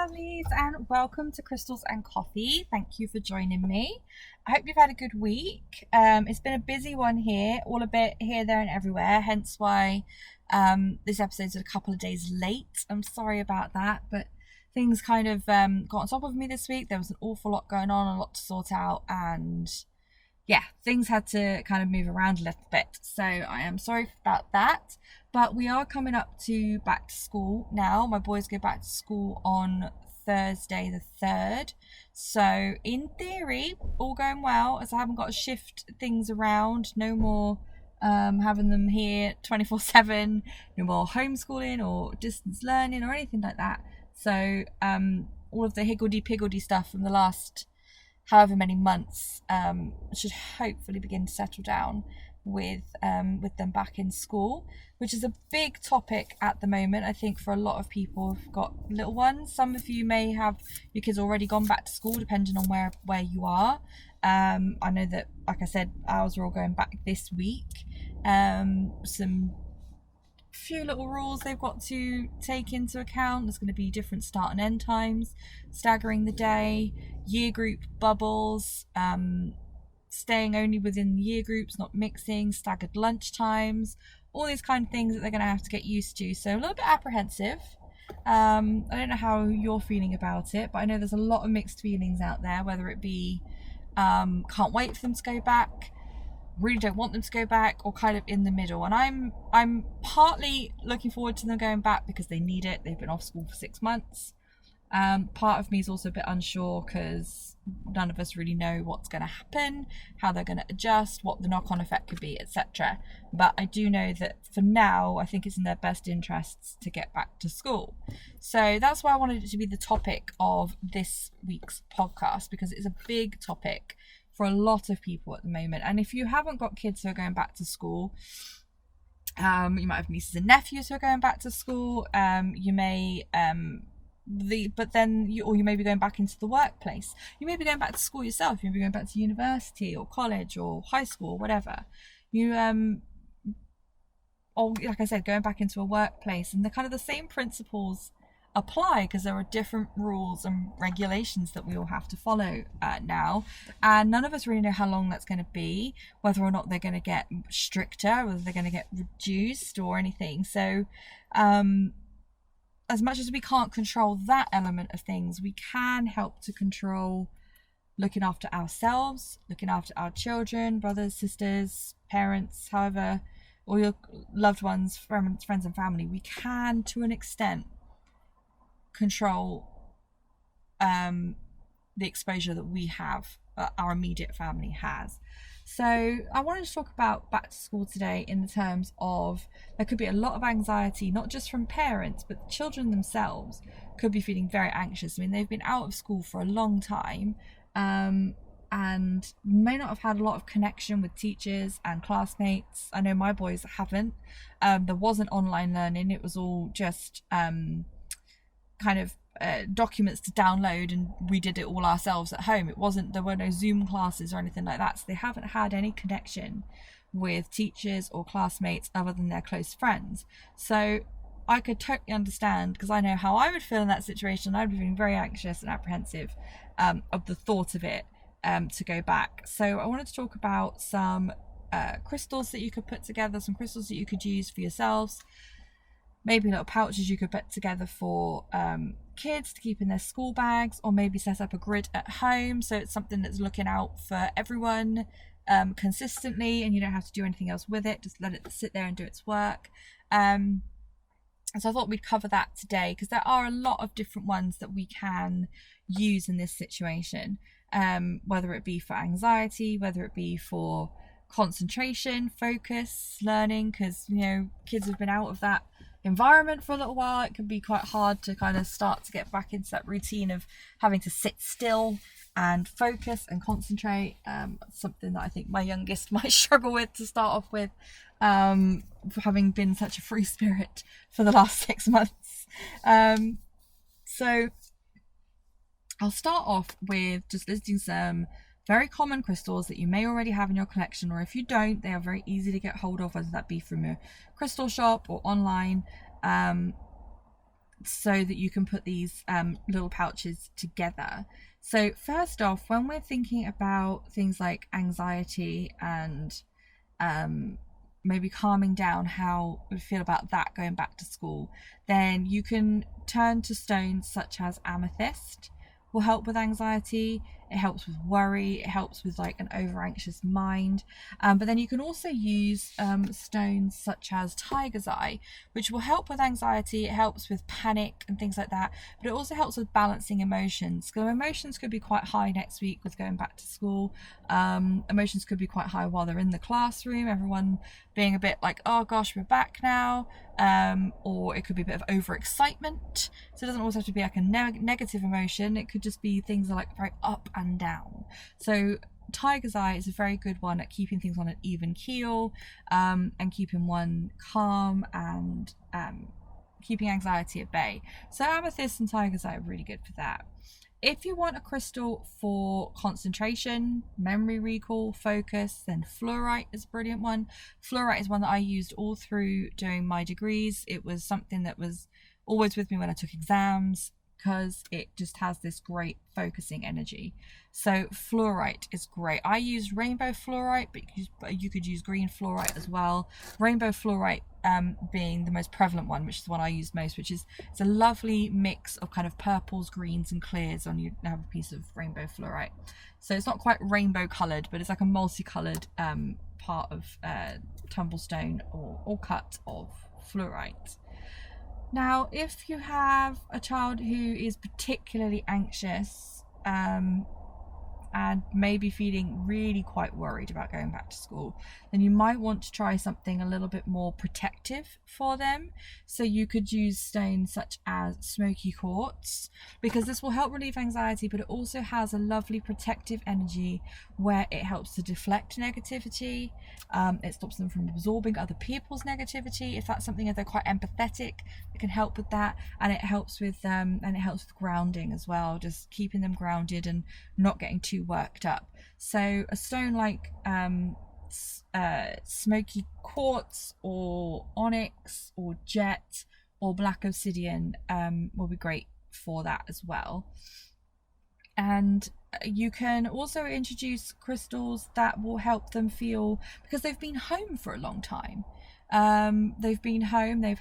Lovelies, and welcome to Crystals and Coffee. Thank you for joining me. I hope you've had a good week. It's been a busy one here, all a bit here, there, and everywhere, hence why this episode's a couple of days late. I'm sorry about that, but things kind of got on top of me this week. There was an awful lot going on, a lot to sort out, and yeah, things had to kind of move around a little bit. So I am sorry about that. But we are coming up to back to school now. My boys go back to school on Thursday the 3rd. So in theory, all going well, as I haven't got to shift things around. No more having them here 24/7. No more homeschooling or distance learning or anything like that. So all of the higgledy-piggledy stuff from the last however many months should hopefully begin to settle down with them back in school, which is a big topic at the moment. I think for a lot of people who've got little ones. Some of you may have your kids already gone back to school, depending on where you are. I know that, like I said, ours are all going back this week. Some few little rules they've got to take into account. There's going to be different start and end times, staggering the day, year group bubbles, staying only within the year groups, not mixing, staggered lunch times, all these kind of things that they're going to have to get used to. So a little bit apprehensive. I don't know how you're feeling about it, but I know there's a lot of mixed feelings out there, whether it be can't wait for them to go back, really don't want them to go back, or kind of in the middle. And I'm partly looking forward to them going back because they need it. They've been off school for 6 months. Part of me is also a bit unsure because none of us really know what's going to happen, how they're going to adjust, what the knock-on effect could be, etc. But I do know that for now, I think it's in their best interests to get back to school. So that's why I wanted it to be the topic of this week's podcast, because it's a big topic for a lot of people at the moment. And if you haven't got kids who are going back to school, you might have nieces and nephews who are going back to school. You may you may be going back into the workplace. You may be going back to school yourself. You may be going back to university or college or high school, whatever. Or like I said, going back into a workplace, and the kind of the same principles apply, because there are different rules and regulations that we all have to follow now, and none of us really know how long that's going to be, whether or not they're going to get stricter, whether they're going to get reduced or anything. So as much as we can't control that element of things, we can help to control looking after ourselves, looking after our children, brothers, sisters, parents, however, all your loved ones, friends and family. We can, to an extent, control the exposure that we have, our immediate family has. So I wanted to talk about back to school today in the terms of there could be a lot of anxiety, not just from parents, but the children themselves could be feeling very anxious. I mean, they've been out of school for a long time, and may not have had a lot of connection with teachers and classmates. I know my boys haven't. There wasn't online learning. It was all just kind of documents to download, and we did it all ourselves at home. There were no Zoom classes or anything like that, so they haven't had any connection with teachers or classmates other than their close friends. So I could totally understand, because I know how I would feel in that situation. I'd be feeling very anxious and apprehensive of the thought of it to go back. So I wanted to talk about some crystals that you could put together, some crystals that you could use for yourselves, maybe little pouches you could put together for kids to keep in their school bags, or maybe set up a grid at home so it's something that's looking out for everyone consistently, and you don't have to do anything else with it. Just let it sit there and do its work. So I thought we'd cover that today, because there are a lot of different ones that we can use in this situation, whether it be for anxiety, whether it be for concentration, focus, learning, because kids have been out of that environment for a little while. It can be quite hard to kind of start to get back into that routine of having to sit still and focus and concentrate. Something that I think my youngest might struggle with to start off with, for having been such a free spirit for the last 6 months. So I'll start off with just listing some very common crystals that you may already have in your collection, or if you don't, they are very easy to get hold of, whether that be from a crystal shop or online. so that you can put these little pouches together. So first off, when we're thinking about things like anxiety and maybe calming down, how we feel about that going back to school, then you can turn to stones such as amethyst. Will help with anxiety, it helps with worry, it helps with like an over anxious mind, but then you can also use stones such as tiger's eye, which will help with anxiety. It helps with panic and things like that, but it also helps with balancing emotions. So emotions could be quite high next week with going back to school. Emotions could be quite high while they're in the classroom, everyone being a bit like, oh gosh, we're back now, or it could be a bit of overexcitement. So it doesn't always have to be like a negative emotion. It could just be things that are like very up and down. So tiger's eye is a very good one at keeping things on an even keel, and keeping one calm, and keeping anxiety at bay. So amethyst and tiger's eye are really good for that. If you want a crystal for concentration, memory recall, focus, then fluorite is a brilliant one. Fluorite is one that I used all through doing my degrees. It was something that was always with me when I took exams, because it just has this great focusing energy. So fluorite is great. I used rainbow fluorite, but you could use green fluorite as well. Rainbow fluorite being the most prevalent one, which is the one I use most, which is, it's a lovely mix of kind of purples, greens and clears on you have a piece of rainbow fluorite. So it's not quite rainbow coloured, but it's like a multicoloured part of tumblestone or cut of fluorite. Now, if you have a child who is particularly anxious, and maybe feeling really quite worried about going back to school, then you might want to try something a little bit more protective for them. So you could use stones such as smoky quartz, because this will help relieve anxiety, but it also has a lovely protective energy where it helps to deflect negativity. It stops them from absorbing other people's negativity. If that's something, if they're quite empathetic, it can help with that, and it helps with grounding as well, just keeping them grounded and not getting too worked up. So a stone like smoky quartz or onyx or jet or black obsidian will be great for that as well. And you can also introduce crystals that will help them feel, because they've been home for a long time. They've been home, they've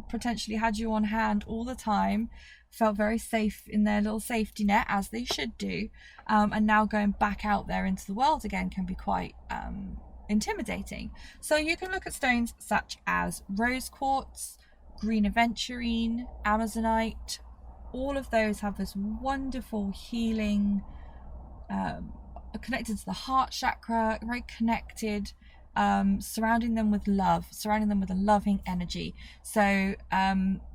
potentially had you on hand all the time, felt very safe in their little safety net, as they should do, and now going back out there into the world again can be quite intimidating. So you can look at stones such as rose quartz, green aventurine, amazonite. All of those have this wonderful healing, connected to the heart chakra, very connected, surrounding them with love, surrounding them with a loving energy. So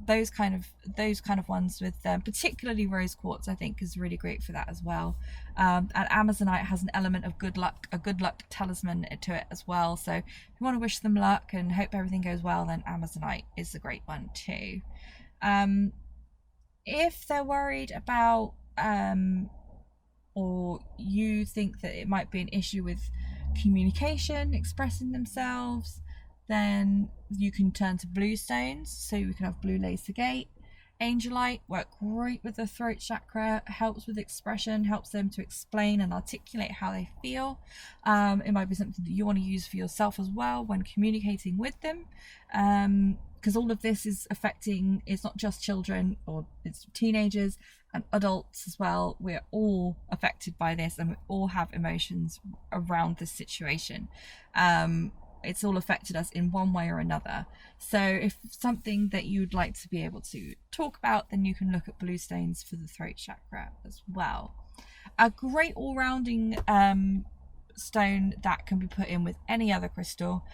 those kind of ones with particularly rose quartz, I think, is really great for that as well. And amazonite has an element of a good luck talisman to it as well. So if you want to wish them luck and hope everything goes well, then amazonite is a great one too. If they're worried about or you think that it might be an issue with communication, expressing themselves, then you can turn to blue stones. So we can have blue lace agate, angelite, work great with the throat chakra, helps with expression, helps them to explain and articulate how they feel. It might be something that you want to use for yourself as well when communicating with them, because all of this is affecting, it's not just children, or it's teenagers and adults as well. We're all affected by this, and we all have emotions around this situation. It's all affected us in one way or another. So if something that you'd like to be able to talk about, then you can look at blue stones for the throat chakra as well. A great all-rounding stone that can be put in with any other crystal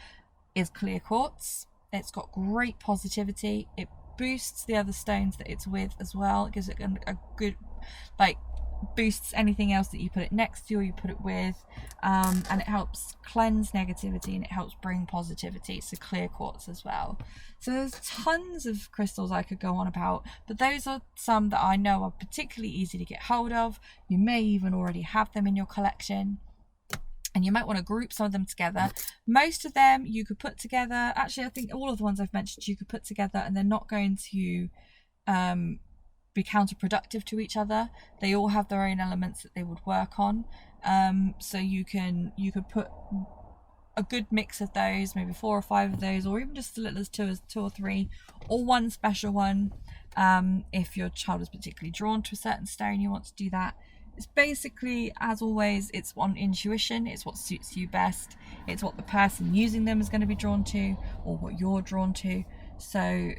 is clear quartz. It's got great positivity. It boosts the other stones that it's with as well. It gives it a good, like, boosts anything else that you put it next to or you put it with, and it helps cleanse negativity and it helps bring positivity. So clear quartz as well. So there's tons of crystals I could go on about, but those are some that I know are particularly easy to get hold of. You may even already have them in your collection, and you might want to group some of them together. Most of them you could put together, actually I think all of the ones I've mentioned you could put together, and they're not going to be counterproductive to each other. They all have their own elements that they would work on. So you could put a good mix of those, maybe 4 or 5 of those, or even just as little as two or three, or one special one. If your child is particularly drawn to a certain stone, you want to do that. It's basically, as always, it's on intuition. It's what suits you best. It's what the person using them is going to be drawn to, or what you're drawn to. So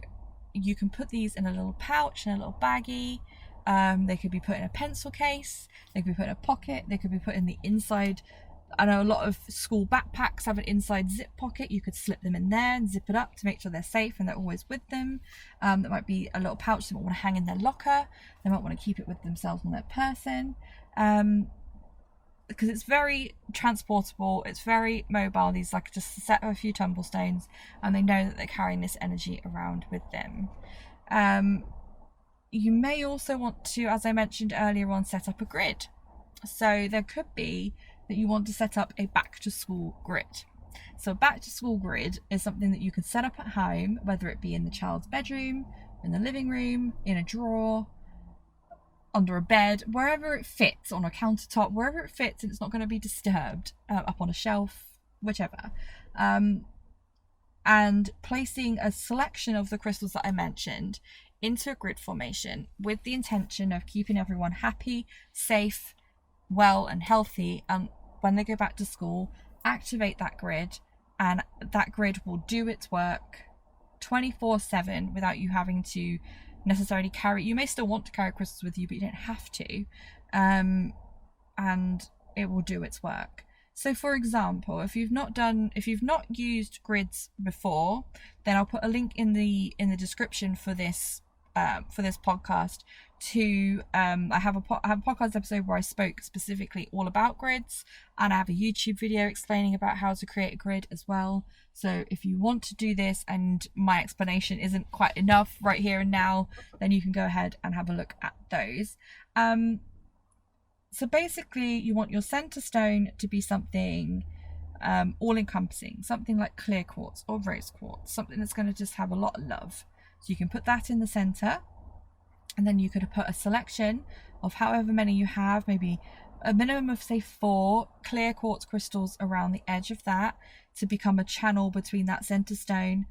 you can put these in a little pouch, in a little baggie. They could be put in a pencil case. They could be put in a pocket. They could be put in the inside. I know a lot of school backpacks have an inside zip pocket. You could slip them in there and zip it up to make sure they're safe and they're always with them. That might be a little pouch they might want to hang in their locker. They might want to keep it with themselves and their person. Because it's very transportable, it's very mobile. These like just a set of a few tumble stones, and they know that they're carrying this energy around with them. You may also want to, as I mentioned earlier on, set up a grid. So there could be that you want to set up a back to school grid. So a back to school grid is something that you can set up at home, whether it be in the child's bedroom, in the living room, in a drawer, under a bed, wherever it fits, on a countertop, wherever it fits and it's not going to be disturbed, up on a shelf, whichever. And placing a selection of the crystals that I mentioned into a grid formation with the intention of keeping everyone happy, safe, well and healthy, and when they go back to school, activate that grid, and that grid will do its work 24/7 without you having to necessarily carry. You may still want to carry crystals with you, but you don't have to, and it will do its work. So for example, if you've not used grids before, then I'll put a link in the description for this podcast to I have a podcast episode where I spoke specifically all about grids, and I have a YouTube video explaining about how to create a grid as well. So if you want to do this and my explanation isn't quite enough right here and now, then you can go ahead and have a look at those. So basically you want your center stone to be something all-encompassing, something like clear quartz or rose quartz, something that's going to just have a lot of love. So you can put that in the center, and then you could put a selection of however many you have, maybe a minimum of say 4 clear quartz crystals around the edge of that to become a channel between that center stone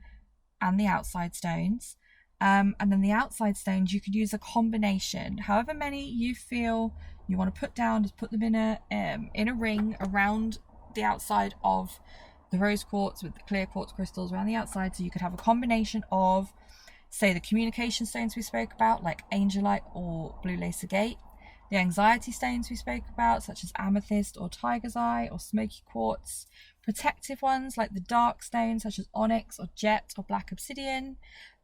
and the outside stones. And then the outside stones, you could use a combination, however many you feel you want to put down, just put them in a ring around the outside of the rose quartz with the clear quartz crystals around the outside. So you could have a combination of, say, the communication stones we spoke about, like angelite or blue lace agate, the anxiety stones we spoke about, such as amethyst or tiger's eye or smoky quartz, protective ones like the dark stones such as onyx or jet or black obsidian.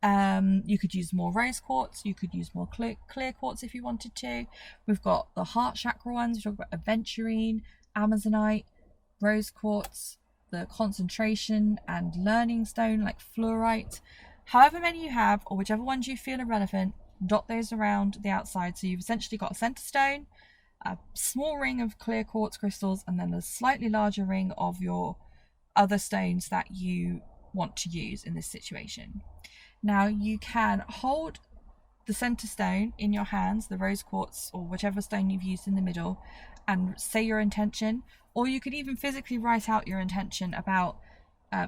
You could use more rose quartz, you could use more clear quartz if you wanted to. We've got the heart chakra ones, we talk about aventurine, amazonite, rose quartz, the concentration and learning stone like fluorite. However many you have, or whichever ones you feel are relevant, dot those around the outside. So you've essentially got a center stone, a small ring of clear quartz crystals, and then a slightly larger ring of your other stones that you want to use in this situation. Now you can hold the center stone in your hands, the rose quartz or whichever stone you've used in the middle, and say your intention, or you could even physically write out your intention about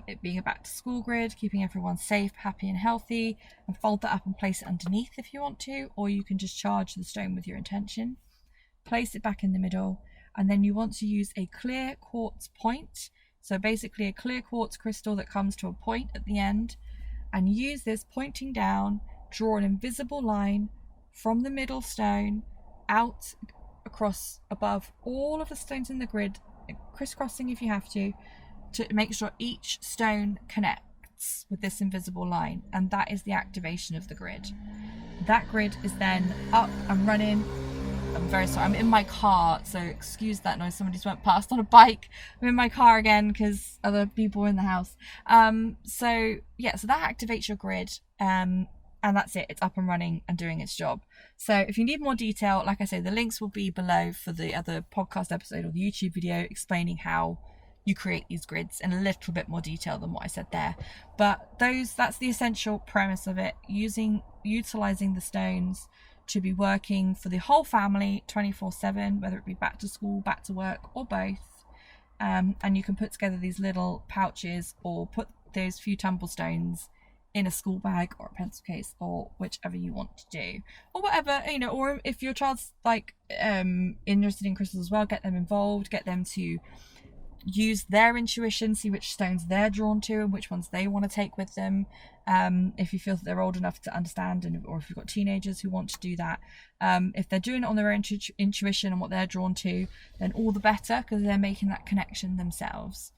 it being a back to school grid, keeping everyone safe, happy and healthy, and fold that up and place it underneath if you want to, or you can just charge the stone with your intention, place it back in the middle, and then you want to use a clear quartz point. So basically a clear quartz crystal that comes to a point at the end, and use this pointing down, draw an invisible line from the middle stone out across above all of the stones in the grid, crisscrossing if you have to make sure each stone connects with this invisible line, and that is the activation of the grid. That grid is then up and running. I'm very sorry, I'm in my car, so excuse that noise. Somebody just went past on a bike. I'm in my car again because other people are in the house. So that activates your grid, and that's it. It's up and running and doing its job. So if you need more detail, like I say, the links will be below for the other podcast episode or the YouTube video explaining how you create these grids in a little bit more detail than what I said there. But that's the essential premise of it, using utilizing the stones to be working for the whole family 24/7, whether it be back to school, back to work, or both. And you can put together these little pouches or put those few tumble stones in a school bag or a pencil case, or whichever you want to do, or whatever, you know. Or if your child's like interested in crystals as well, get them involved, get them to use their intuition, see which stones they're drawn to and which ones they want to take with them. If you feel that they're old enough to understand, or if you've got teenagers who want to do that, if they're doing it on their own intuition and what they're drawn to, then all the better, because they're making that connection themselves.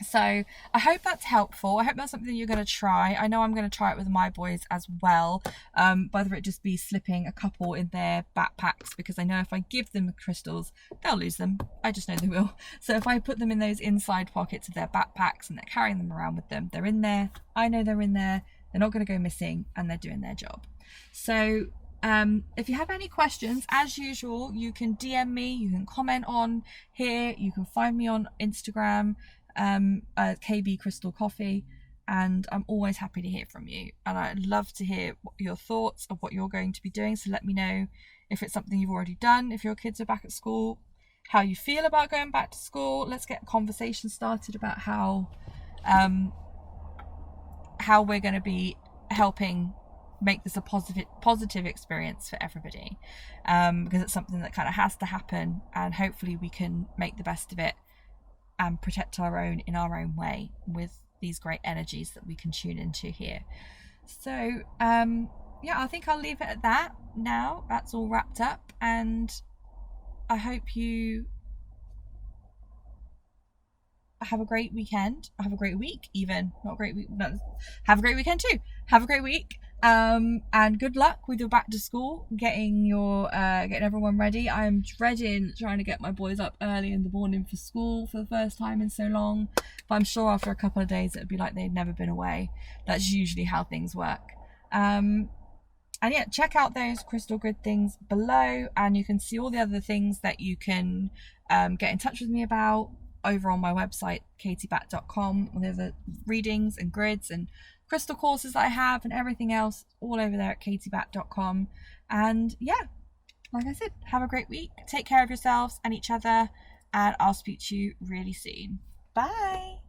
So I hope that's helpful. I hope that's something you're going to try. I know I'm going to try it with my boys as well, whether it just be slipping a couple in their backpacks, because I know if I give them crystals, they'll lose them. I just know they will. So if I put them in those inside pockets of their backpacks and they're carrying them around with them, they're in there. I know they're in there. They're not going to go missing, and they're doing their job. So if you have any questions, as usual, you can DM me, you can comment on here, you can find me on Instagram, KB Crystal Coffee, and I'm always happy to hear from you, and I'd love to hear your thoughts of what you're going to be doing. So let me know if it's something you've already done, if your kids are back at school, how you feel about going back to school. Let's get a conversation started about how we're going to be helping make this a positive experience for everybody, because it's something that kind of has to happen, and hopefully we can make the best of it and protect our own in our own way with these great energies that we can tune into here. So yeah, I think I'll leave it at that now. That's all wrapped up, and I hope you have a great weekend. Have a great week, even. Not a great week. No, have a great weekend too. Have a great week. And good luck with your back to school, getting everyone ready. I'm dreading trying to get my boys up early in the morning for school for the first time in so long, but I'm sure after a couple of days it'd be like they'd never been away. That's usually how things work. And yeah, check out those crystal grid things below, and you can see all the other things that you can get in touch with me about over on my website, katiebat.com. all the other readings and grids and crystal courses that I have and everything else, all over there at katiebat.com. And yeah, like I said, have a great week. Take care of yourselves and each other, and I'll speak to you really soon. Bye.